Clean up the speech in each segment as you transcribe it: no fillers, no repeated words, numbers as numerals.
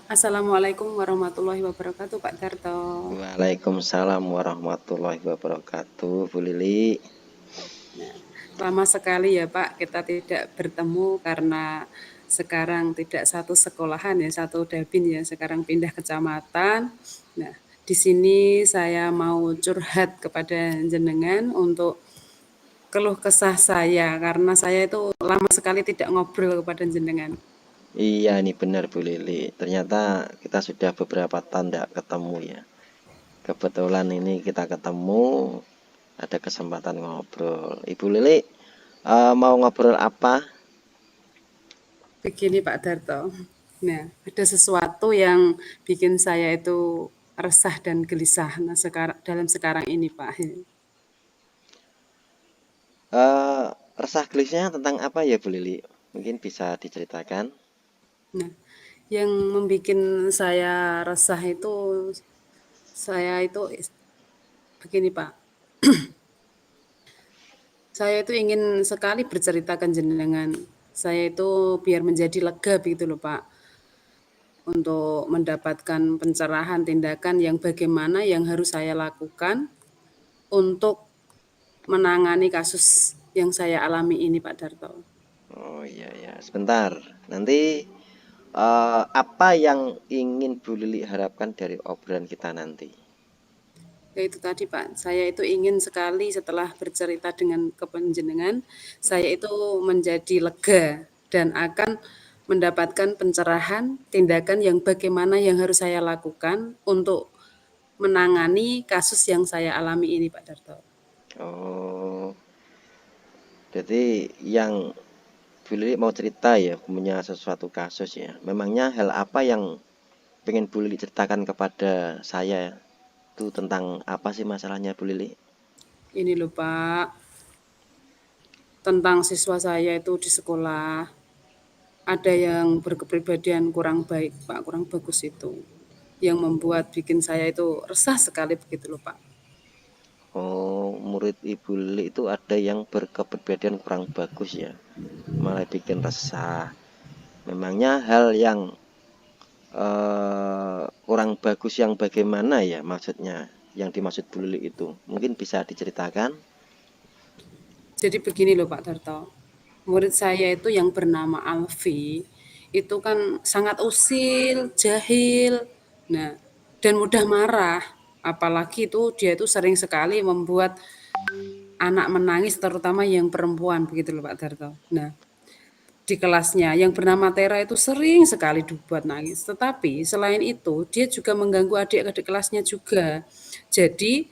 Assalamualaikum warahmatullahi wabarakatuh, Pak Darto. Waalaikumsalam warahmatullahi wabarakatuh, Bu Lili. Nah, lama sekali ya Pak kita tidak bertemu karena sekarang tidak satu sekolahan ya, satu Dabin ya, sekarang pindah kecamatan. Nah, di sini saya mau curhat kepada jenengan untuk keluh kesah saya karena saya itu lama sekali tidak ngobrol kepada jenengan. Iya nih benar Bu Lili. Ternyata kita sudah beberapa tanda ketemu ya. Kebetulan ini kita ketemu, ada kesempatan ngobrol. Ibu Lili mau ngobrol apa? Begini Pak Darto. Nah, ada sesuatu yang bikin saya itu resah dan gelisah dalam sekarang ini Pak. Eh, Resah gelisahnya tentang apa ya Bu Lili? Mungkin bisa diceritakan. Nah, yang membuat saya resah itu saya itu begini Pak. Saya itu ingin sekali bercerita ke jenengan. Saya itu biar menjadi lega begitu loh Pak. Untuk mendapatkan pencerahan tindakan yang bagaimana yang harus saya lakukan untuk menangani kasus yang saya alami ini Pak Darto. Oh iya ya, sebentar. Nanti apa yang ingin Bu Lili harapkan dari obrolan kita nanti? Ya itu tadi Pak, saya itu ingin sekali setelah bercerita dengan kepenjenengan, saya itu menjadi lega dan akan mendapatkan pencerahan tindakan yang bagaimana yang harus saya lakukan untuk menangani kasus yang saya alami ini Pak Darto. Oh, jadi yang Bu Lili mau cerita ya, punya sesuatu kasus ya. Memangnya hal apa yang pengen Bu Lili ceritakan kepada saya? Itu tentang apa sih masalahnya Bu Lili? Ini loh Pak, tentang siswa saya itu di sekolah, ada yang berkepribadian kurang baik Pak, kurang bagus itu. Yang membuat bikin saya itu resah sekali begitu loh Pak. Oh, murid Ibu Lili itu ada yang berkepribadian kurang bagus ya. Malah bikin resah. Memangnya hal yang kurang bagus yang bagaimana ya maksudnya? Yang dimaksud Bu Lili itu. Mungkin bisa diceritakan? Jadi begini loh Pak Darto, murid saya itu yang bernama Alfi, itu kan sangat usil, jahil, nah dan mudah marah. Apalagi itu dia itu sering sekali membuat anak menangis terutama yang perempuan begitu loh Pak Darto. Nah, di kelasnya yang bernama Tera itu sering sekali dibuat nangis. Tetapi selain itu dia juga mengganggu adik-adik kelasnya juga. Jadi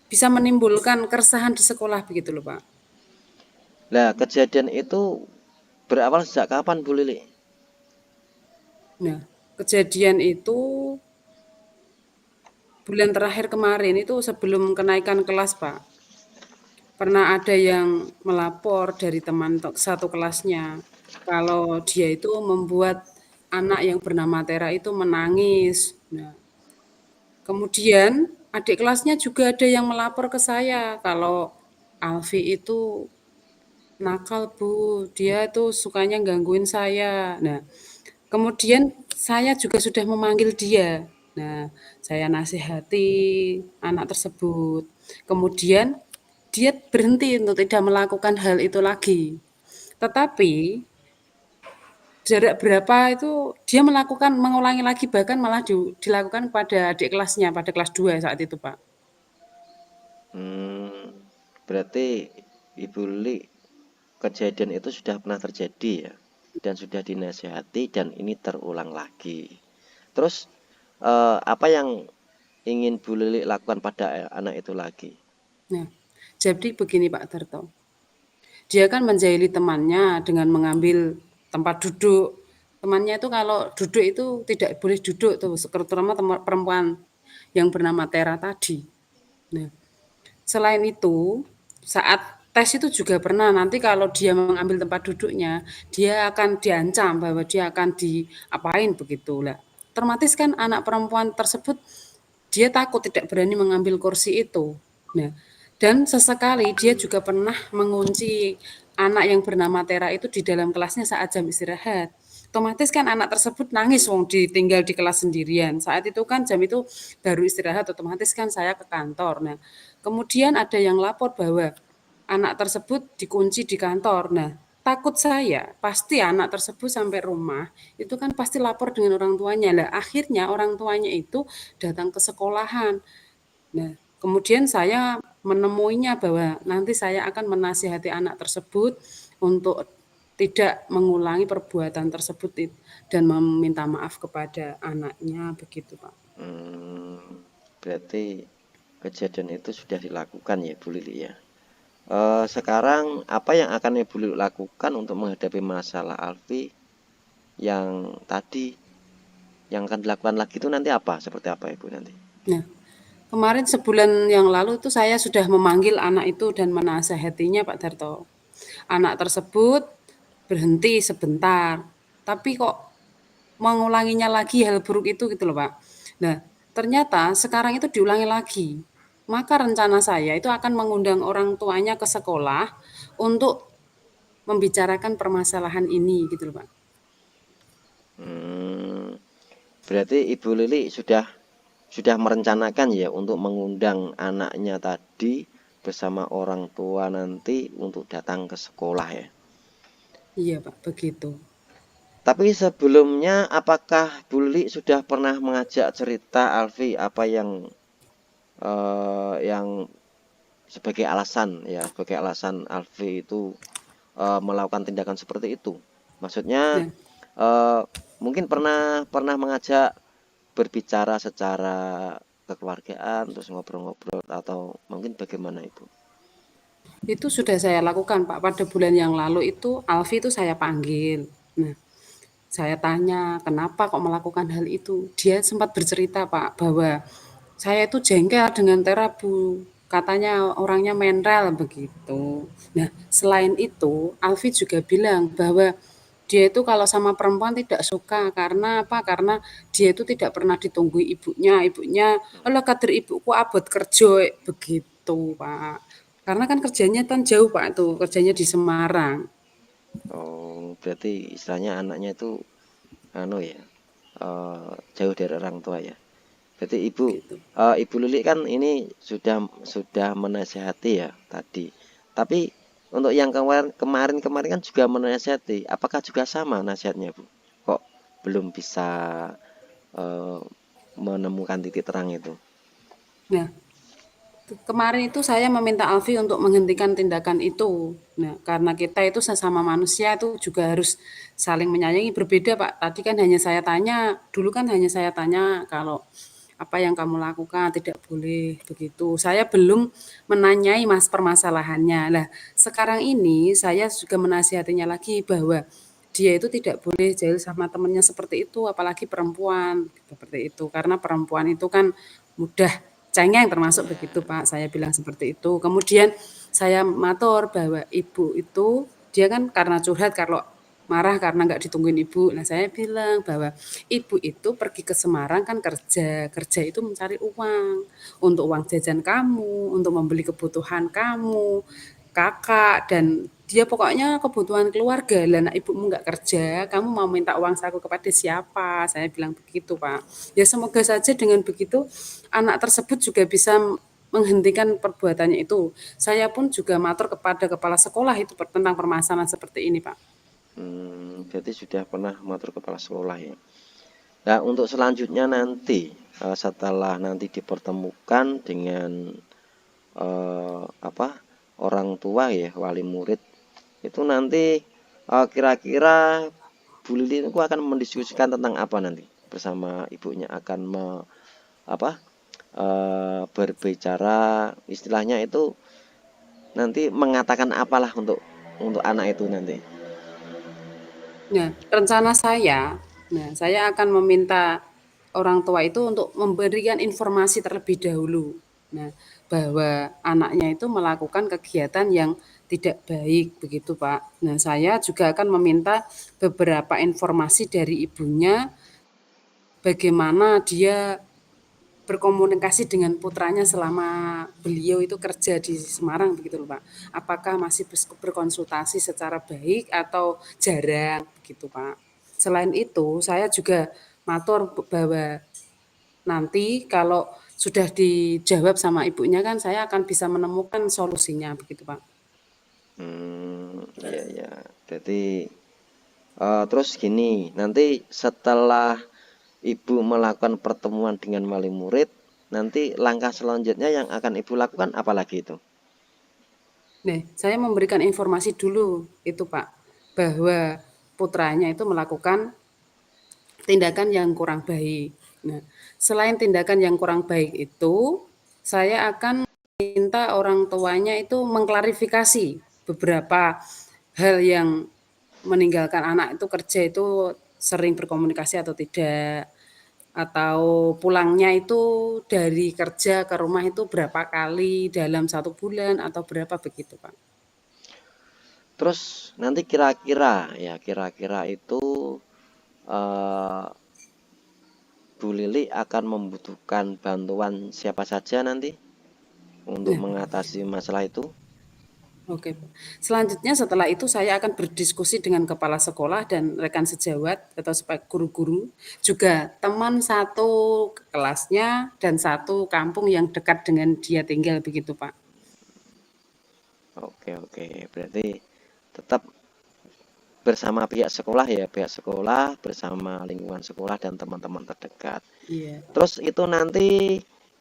bisa menimbulkan keresahan di sekolah begitu loh Pak. Nah, kejadian itu berawal sejak kapan Bu Lili? Nah, kejadian itu bulan terakhir kemarin itu sebelum kenaikan kelas, Pak. Pernah ada yang melapor dari teman satu kelasnya kalau dia itu membuat anak yang bernama Tera itu menangis. Nah, kemudian adik kelasnya juga ada yang melapor ke saya kalau Alfi itu nakal, Bu. Dia itu sukanya gangguin saya. Nah, kemudian saya juga sudah memanggil dia. Nah, saya nasihati anak tersebut. Kemudian dia berhenti untuk tidak melakukan hal itu lagi. Tetapi jarak berapa itu dia mengulangi lagi bahkan malah dilakukan pada adik kelasnya pada kelas 2 saat itu, Pak. Hmm, berarti Ibu Lili kejadian itu sudah pernah terjadi ya, dan sudah dinasihati dan ini terulang lagi. Terus apa yang ingin Bu Lili lakukan pada anak itu lagi? Nah, jadi begini Pak Darto. Dia kan menjahili temannya dengan mengambil tempat duduk. Temannya itu kalau duduk itu tidak boleh duduk tuh, terutama perempuan yang bernama Tera tadi. Nah, selain itu, saat tes itu juga pernah nanti kalau dia mengambil tempat duduknya, dia akan diancam bahwa dia akan diapain begitu lah. Otomatis kan anak perempuan tersebut dia takut tidak berani mengambil kursi itu. Nah, dan sesekali dia juga pernah mengunci anak yang bernama Tera itu di dalam kelasnya saat jam istirahat. otomatis kan anak tersebut nangis wong ditinggal di kelas sendirian. Saat itu kan jam itu baru istirahat, otomatis kan saya ke kantor. Nah, kemudian ada yang lapor bahwa anak tersebut dikunci di kantor. Nah, takut saya, pasti anak tersebut sampai rumah, itu kan pasti lapor dengan orang tuanya. Lah, akhirnya orang tuanya itu datang ke sekolahan. Nah, kemudian saya menemuinya bahwa nanti saya akan menasihati anak tersebut untuk tidak mengulangi perbuatan tersebut dan meminta maaf kepada anaknya begitu, Pak. Berarti kejadian itu sudah dilakukan ya Bu Lili ya. Sekarang apa yang akan Ibu Lili lakukan untuk menghadapi masalah Alfi yang tadi yang akan dilakukan lagi itu nanti apa? Seperti apa Ibu nanti? Nah, kemarin sebulan yang lalu itu saya sudah memanggil anak itu dan menasehatinya Pak Darto. Anak tersebut berhenti sebentar, tapi kok mengulanginya lagi hal buruk itu gitu loh Pak. Nah, ternyata sekarang itu diulangi lagi. Maka rencana saya itu akan mengundang orang tuanya ke sekolah untuk membicarakan permasalahan ini gitu loh Pak. Hmm, Berarti Ibu Lili sudah merencanakan ya untuk mengundang anaknya tadi bersama orang tua nanti untuk datang ke sekolah ya. Iya Pak, begitu. Tapi sebelumnya apakah Bu Lili sudah pernah mengajak cerita Alfi apa yang sebagai alasan Alfi itu melakukan tindakan seperti itu? Maksudnya Nah, eh, mungkin pernah mengajak berbicara secara kekeluargaan terus ngobrol-ngobrol atau mungkin bagaimana itu? itu sudah saya lakukan Pak. Pada bulan yang lalu itu Alfi itu saya panggil. Nah, saya tanya, "Kenapa kok melakukan hal itu?" Dia sempat bercerita, Pak, bahwa saya itu jengkel dengan Terabu. Katanya orangnya mental begitu. Nah, selain itu, Alfi juga bilang bahwa dia itu kalau sama perempuan tidak suka karena apa? Karena dia itu tidak pernah ditunggui ibunya. Ibunya, "Alah kader ibuku abot kerja," begitu, Pak. Karena kan kerjanya kan jauh, Pak, tuh, kerjanya di Semarang. Oh, berarti istilahnya anaknya itu anu ya, jauh dari orang tua ya. Berarti Begitu. Ibu Lili kan ini sudah menasihati ya tadi. Tapi untuk yang kemarin kan juga menasihati. Apakah juga sama nasihatnya, Bu? Kok belum bisa eh, menemukan titik terang itu? Nah, kemarin itu saya meminta Alfi untuk menghentikan tindakan itu. Nah, karena kita itu sesama manusia itu juga harus saling menyayangi. Berbeda, Pak. Tadi kan hanya saya tanya, dulu kan hanya saya tanya kalau apa yang kamu lakukan tidak boleh begitu. Saya belum menanyai mas permasalahannya. Lah, sekarang ini saya juga menasihatinya lagi bahwa dia itu tidak boleh jahil sama temennya seperti itu, apalagi perempuan seperti itu. Karena perempuan itu kan mudah cengeng termasuk begitu Pak, saya bilang seperti itu. Kemudian saya matur bahwa ibu itu dia kan karena curhat kalau marah karena nggak ditungguin ibu. Nah saya bilang bahwa ibu itu pergi ke Semarang kan kerja, kerja itu mencari uang untuk uang jajan kamu, untuk membeli kebutuhan kamu, kakak dan dia pokoknya kebutuhan keluarga. Lah anak ibumu nggak kerja, kamu mau minta uang saku kepada siapa? Saya bilang begitu, Pak. Ya semoga saja dengan begitu anak tersebut juga bisa menghentikan perbuatannya itu. Saya pun juga matur kepada kepala sekolah itu tentang permasalahan seperti ini, Pak. Berarti sudah pernah mengatur kepala sekolah ya. Nah, untuk selanjutnya nanti setelah nanti dipertemukan dengan apa orang tua ya wali murid itu nanti kira-kira Bu Lili itu akan mendiskusikan tentang apa nanti bersama ibunya akan apa berbicara istilahnya itu nanti mengatakan apalah untuk anak itu nanti. Nah, rencana saya akan meminta orang tua itu untuk memberikan informasi terlebih dahulu. Nah, bahwa anaknya itu melakukan kegiatan yang tidak baik begitu, Pak. Nah, saya juga akan meminta beberapa informasi dari ibunya bagaimana dia berkomunikasi dengan putranya selama beliau itu kerja di Semarang begitu loh Pak. Apakah masih berkonsultasi secara baik atau jarang begitu Pak. selain itu saya juga matur bahwa nanti kalau sudah dijawab sama ibunya kan saya akan bisa menemukan solusinya begitu, Pak. Iya ya. Jadi terus gini, nanti setelah Ibu melakukan pertemuan dengan wali murid, nanti langkah selanjutnya yang akan Ibu lakukan apa lagi itu? Nah, saya memberikan informasi dulu itu, Pak, bahwa putranya itu melakukan tindakan yang kurang baik. Nah, selain tindakan yang kurang baik itu, saya akan minta orang tuanya itu mengklarifikasi beberapa hal yang meninggalkan anak itu kerja itu sering berkomunikasi atau tidak, atau pulangnya itu dari kerja ke rumah itu berapa kali dalam 1 bulan atau berapa begitu, Pak. Terus nanti kira-kira itu eh, Bu Lili akan membutuhkan bantuan siapa saja nanti untuk Nah, mengatasi masalah itu? oke, Pak. Selanjutnya setelah itu saya akan berdiskusi dengan kepala sekolah dan rekan sejawat atau guru-guru, juga teman satu kelasnya dan satu kampung yang dekat dengan dia tinggal begitu, Pak. Oke, berarti tetap bersama pihak sekolah bersama lingkungan sekolah dan teman-teman terdekat. Iya, Pak. Terus itu nanti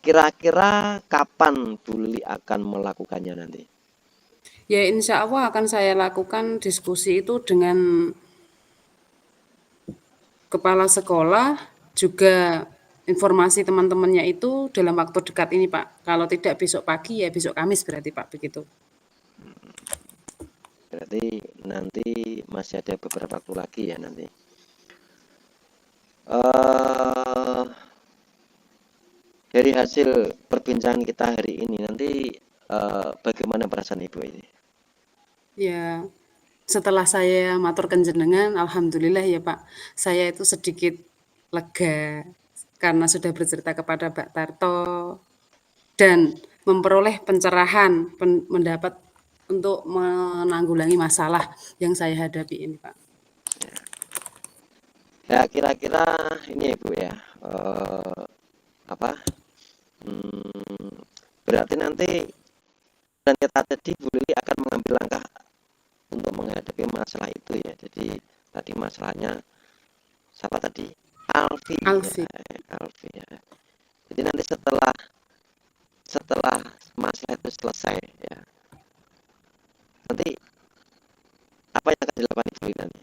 kira-kira kapan Bu Lili akan melakukannya nanti? Ya insya Allah akan saya lakukan diskusi itu dengan kepala sekolah, juga informasi teman-temannya itu dalam waktu dekat ini, Pak. Kalau tidak besok pagi ya besok Kamis berarti, Pak, begitu. Berarti nanti masih ada beberapa waktu lagi ya nanti. eh Dari hasil perbincangan kita hari ini nanti bagaimana perasaan Ibu ini? Ya, setelah saya maturkan jenengan, alhamdulillah ya Pak, saya itu sedikit lega karena sudah bercerita kepada Pak Tarto dan memperoleh pencerahan, mendapat untuk menanggulangi masalah yang saya hadapi ini, Pak. Ya kira-kira ini ya Bu ya, apa? Hmm, Berarti nanti dan kita tadi Bu Lili akan mengambil langkah untuk menghadapi masalah itu ya. Jadi tadi masalahnya siapa tadi? Alfi ya, Alfi. Alfi ya. Jadi nanti setelah setelah masalah itu selesai ya, nanti apa yang akan dilakukan Ibu Lili nanti?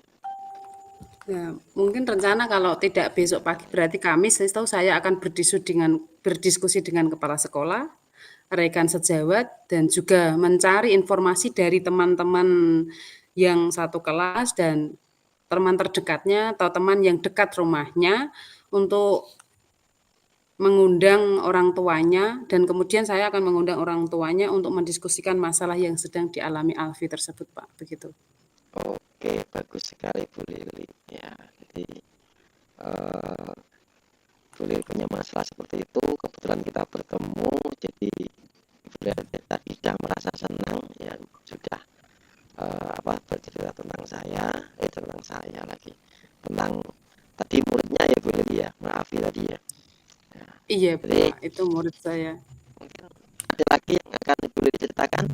Ya, mungkin rencana kalau tidak besok pagi berarti Kamis, saya tahu saya akan berdiskusi dengan kepala sekolah, rekan sejawat, dan juga mencari informasi dari teman-teman yang satu kelas dan teman terdekatnya atau teman yang dekat rumahnya untuk mengundang orang tuanya dan kemudian saya akan mengundang orang tuanya untuk mendiskusikan masalah yang sedang dialami Alfi tersebut, Pak. Begitu. Oke, bagus sekali Bu Lili ya. Jadi eh, Bu Lili punya masalah seperti itu, kebetulan kita bertemu, jadi Ibu Lili tadi sudah merasa senang ya, sudah bercerita tentang saya lagi, tentang tadi muridnya ya Bu Lili ya, maaf ya tadi ya. Ya, Iya, jadi Pak, itu murid saya. mungkin ada lagi yang akan Ibu Lili ceritakan?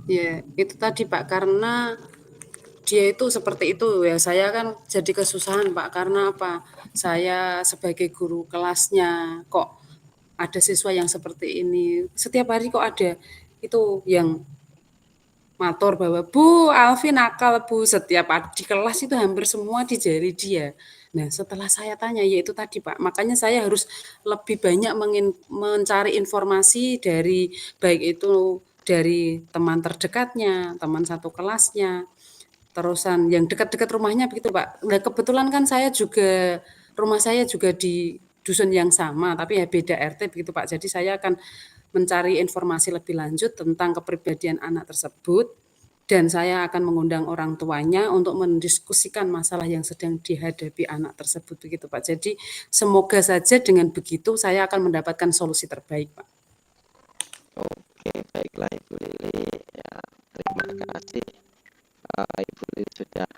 Ya, itu tadi Pak, karena dia itu seperti itu ya. Saya kan jadi kesusahan Pak, karena apa? Saya sebagai guru kelasnya kok ada siswa yang seperti ini. Setiap hari kok ada itu yang matur bahwa Bu Alvin nakal Bu, setiap di kelas itu hampir semua dijari dia. Nah setelah saya tanya ya itu tadi Pak, makanya saya harus lebih banyak mencari informasi dari baik itu dari teman terdekatnya, teman satu kelasnya, terusan yang dekat-dekat rumahnya begitu Pak. Nah kebetulan kan rumah saya juga di dusun yang sama, tapi ya beda RT begitu Pak. Jadi saya akan mencari informasi lebih lanjut tentang kepribadian anak tersebut dan saya akan mengundang orang tuanya untuk mendiskusikan masalah yang sedang dihadapi anak tersebut begitu Pak. Jadi semoga saja dengan begitu saya akan mendapatkan solusi terbaik Pak. Oke, baiklah Ibu Lili ya, terima kasih Ibu Lili sudah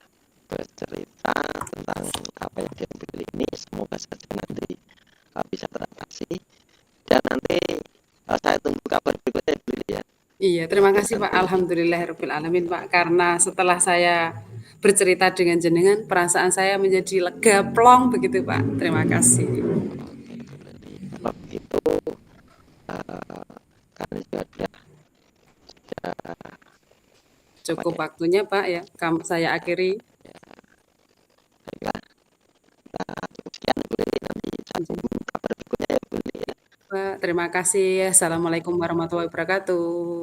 bercerita tentang apa yang dia pilih ini. Semoga saja nanti bisa teratasi. Dan nanti saya tunggu kabar berikutnya Bu Lili ya. Iya, Ya, terima dan kasih Pak. nanti Alhamdulillahirabbil alamin Pak. Karena setelah saya bercerita dengan jenengan, perasaan saya menjadi lega plong begitu Pak. Terima kasih. oke Bu Lili. Kalau begitu kami juga sudah apa Cukup ya? waktunya Pak ya. Saya akhiri. Ya, baiklah. Cukup sekian Bu Lili. Nanti saya Izin. tunggu kabar berikutnya ya Bu Lili ya. Pak, terima kasih. Assalamualaikum warahmatullahi wabarakatuh.